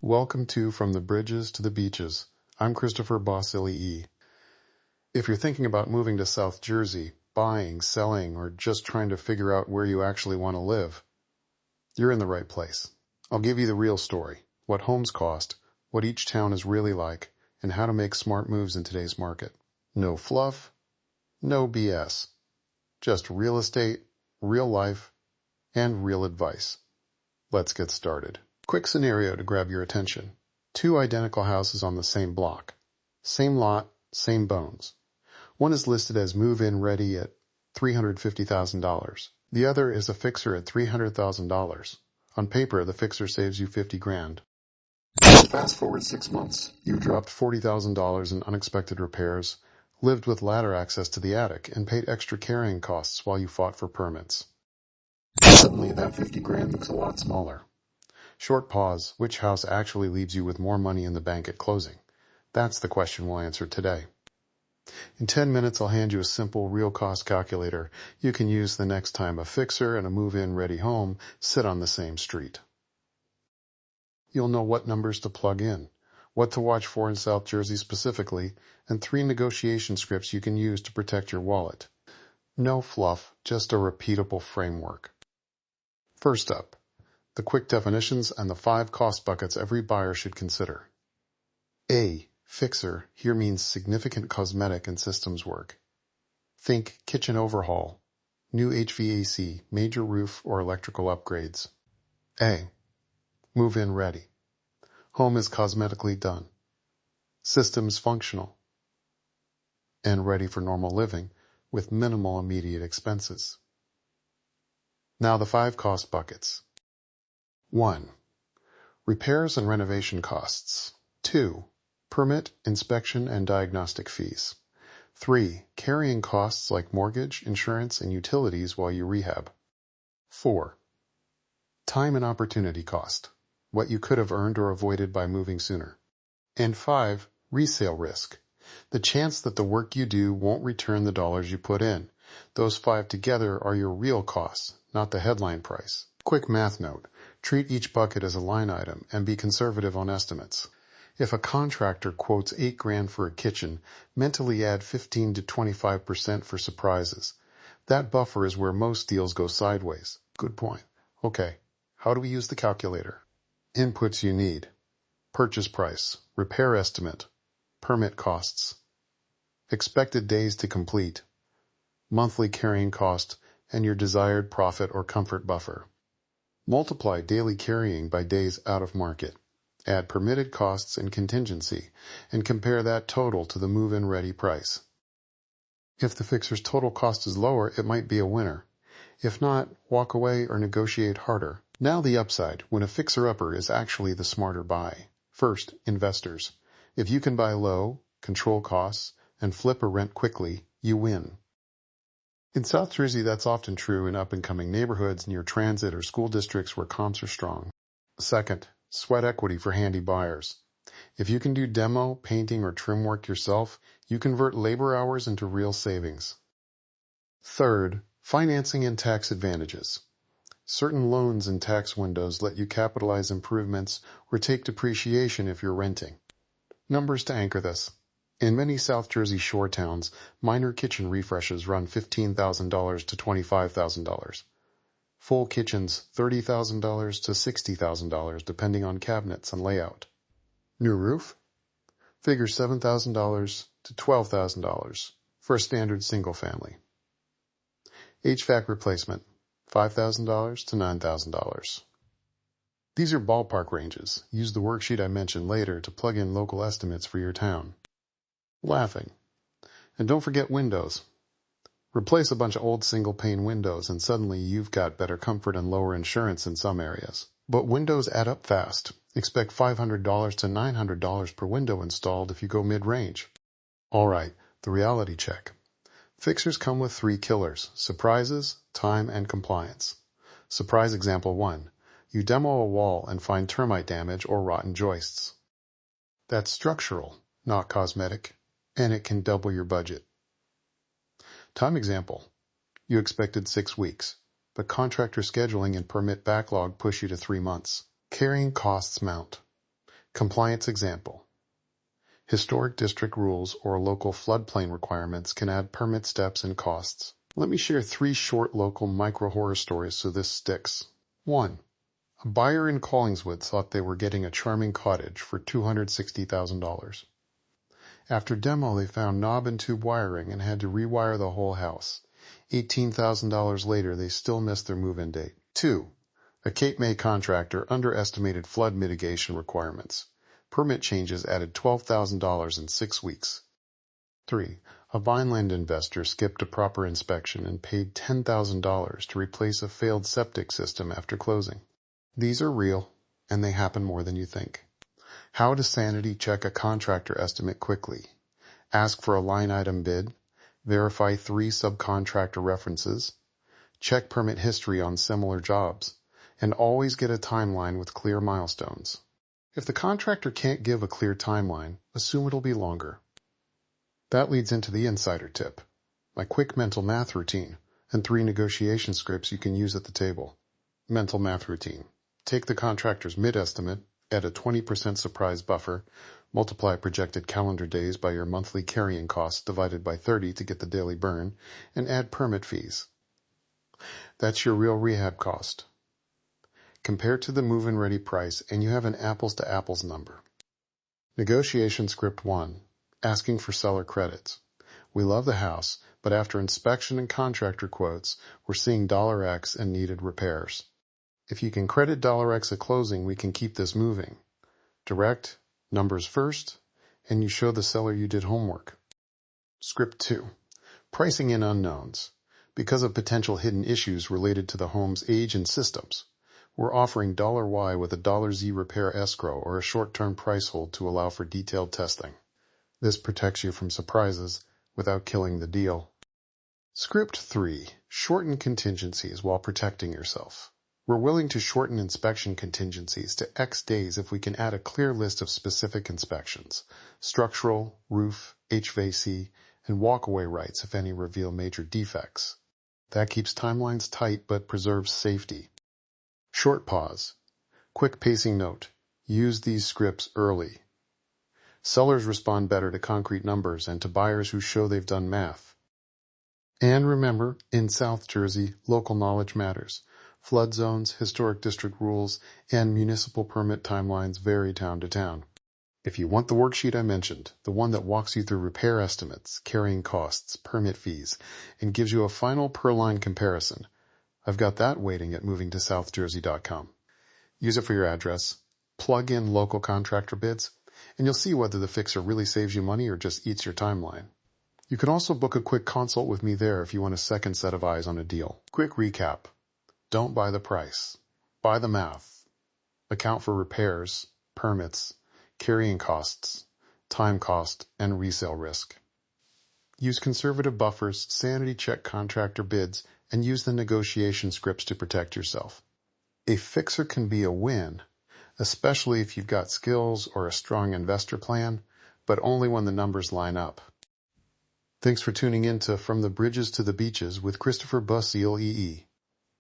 Welcome to From the Bridges to the Beaches. I'm Christopher Basile. If you're thinking about moving to South Jersey, buying, selling, or just trying to figure out where you actually want to live, you're in the right place. I'll give you the real story, what homes cost, what each town is really like, and how to make smart moves in today's market. No fluff, no BS. Just real estate, real life, and real advice. Let's get started. Quick scenario to grab your attention. 2 identical houses on the same block. Same lot, same bones. One is listed as move-in ready at $350,000. The other is a fixer at $300,000. On paper, the fixer saves you $50,000. Fast forward 6 months. You dropped $40,000 in unexpected repairs, lived with ladder access to the attic, and paid extra carrying costs while you fought for permits. Suddenly, that $50,000 looks a lot smaller. Short pause, which house actually leaves you with more money in the bank at closing? That's the question we'll answer today. In 10 minutes, I'll hand you a simple real cost calculator you can use the next time a fixer and a move-in ready home sit on the same street. You'll know what numbers to plug in, what to watch for in South Jersey specifically, and 3 negotiation scripts you can use to protect your wallet. No fluff, just a repeatable framework. First up, the quick definitions and the 5 cost buckets every buyer should consider. A. Fixer here means significant cosmetic and systems work. Think kitchen overhaul, new HVAC, major roof or electrical upgrades. A. Move-in ready. Home is cosmetically done. Systems functional and ready for normal living with minimal immediate expenses. Now the 5 cost buckets. 1. Repairs and renovation costs. 2. Permit, inspection, and diagnostic fees. 3. Carrying costs like mortgage, insurance, and utilities while you rehab. 4. Time and opportunity cost. What you could have earned or avoided by moving sooner. And 5. Resale risk. The chance that the work you do won't return the dollars you put in. Those 5 together are your real costs, not the headline price. Quick math note. Treat each bucket as a line item and be conservative on estimates. If a contractor quotes $8,000 for a kitchen, mentally add 15 to 25% for surprises. That buffer is where most deals go sideways. Good point. Okay, how do we use the calculator? Inputs you need. Purchase price, repair estimate, permit costs, expected days to complete, monthly carrying cost, and your desired profit or comfort buffer. Multiply daily carrying by days out of market. Add permitted costs and contingency, and compare that total to the move-in ready price. If the fixer's total cost is lower, it might be a winner. If not, walk away or negotiate harder. Now the upside, when a fixer-upper is actually the smarter buy. First, investors. If you can buy low, control costs, and flip or rent quickly, you win. In South Jersey, that's often true in up-and-coming neighborhoods near transit or school districts where comps are strong. Second, sweat equity for handy buyers. If you can do demo, painting, or trim work yourself, you convert labor hours into real savings. Third, financing and tax advantages. Certain loans and tax windows let you capitalize improvements or take depreciation if you're renting. Numbers to anchor this. In many South Jersey shore towns, minor kitchen refreshes run $15,000 to $25,000. Full kitchens $30,000 to $60,000 depending on cabinets and layout. New roof? Figure $7,000 to $12,000 for a standard single family. HVAC replacement $5,000 to $9,000. These are ballpark ranges. Use the worksheet I mentioned later to plug in local estimates for your town. Laughing. And don't forget windows. Replace a bunch of old single-pane windows and suddenly you've got better comfort and lower insurance in some areas. But windows add up fast. Expect $500 to $900 per window installed if you go mid-range. Alright, the reality check. Fixers come with 3 killers: surprises, time, and compliance. Surprise example 1. You demo a wall and find termite damage or rotten joists. That's structural, not cosmetic, and it can double your budget. Time example. You expected 6 weeks, but contractor scheduling and permit backlog push you to 3 months. Carrying costs mount. Compliance example. Historic district rules or local floodplain requirements can add permit steps and costs. Let me share 3 short local micro-horror stories so this sticks. 1. A buyer in Collingswood thought they were getting a charming cottage for $260,000. After demo, they found knob and tube wiring and had to rewire the whole house. $18,000 later, they still missed their move-in date. 2. A Cape May contractor underestimated flood mitigation requirements. Permit changes added $12,000 in 6 weeks. 3. A Vineland investor skipped a proper inspection and paid $10,000 to replace a failed septic system after closing. These are real, and they happen more than you think. How to sanity check a contractor estimate quickly. Ask for a line item bid. Verify 3 subcontractor references. Check permit history on similar jobs. And always get a timeline with clear milestones. If the contractor can't give a clear timeline, assume it'll be longer. That leads into the insider tip, my quick mental math routine, and 3 negotiation scripts you can use at the table. Mental math routine. Take the contractor's mid-estimate, add a 20% surprise buffer, multiply projected calendar days by your monthly carrying costs divided by 30 to get the daily burn, and add permit fees. That's your real rehab cost. Compare to the move-in ready price and you have an apples-to-apples number. Negotiation script 1. Asking for seller credits. We love the house, but after inspection and contractor quotes, we're seeing $X and needed repairs. If you can credit $X at closing, we can keep this moving. Direct, numbers first, and you show the seller you did homework. Script 2. Pricing in unknowns. Because of potential hidden issues related to the home's age and systems, we're offering $Y with a $Z repair escrow or a short-term price hold to allow for detailed testing. This protects you from surprises without killing the deal. Script 3. Shorten contingencies while protecting yourself. We're willing to shorten inspection contingencies to X days if we can add a clear list of specific inspections, structural, roof, HVAC, and walkaway rights if any reveal major defects. That keeps timelines tight but preserves safety. Short pause. Quick pacing note. Use these scripts early. Sellers respond better to concrete numbers and to buyers who show they've done math. And remember, in South Jersey, local knowledge matters. Flood zones, historic district rules, and municipal permit timelines vary town to town. If you want the worksheet I mentioned, the one that walks you through repair estimates, carrying costs, permit fees, and gives you a final per-line comparison, I've got that waiting at movingtosouthjersey.com. Use it for your address, plug in local contractor bids, and you'll see whether the fixer really saves you money or just eats your timeline. You can also book a quick consult with me there if you want a second set of eyes on a deal. Quick recap. Don't buy the price. Buy the math. Account for repairs, permits, carrying costs, time cost, and resale risk. Use conservative buffers, sanity check contractor bids, and use the negotiation scripts to protect yourself. A fixer can be a win, especially if you've got skills or a strong investor plan, but only when the numbers line up. Thanks for tuning in to From the Bridges to the Beaches with Christopher Basile, EE.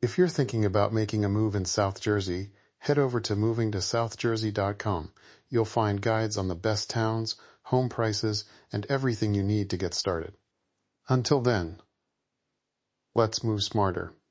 If you're thinking about making a move in South Jersey, head over to movingtosouthjersey.com. You'll find guides on the best towns, home prices, and everything you need to get started. Until then, let's move smarter.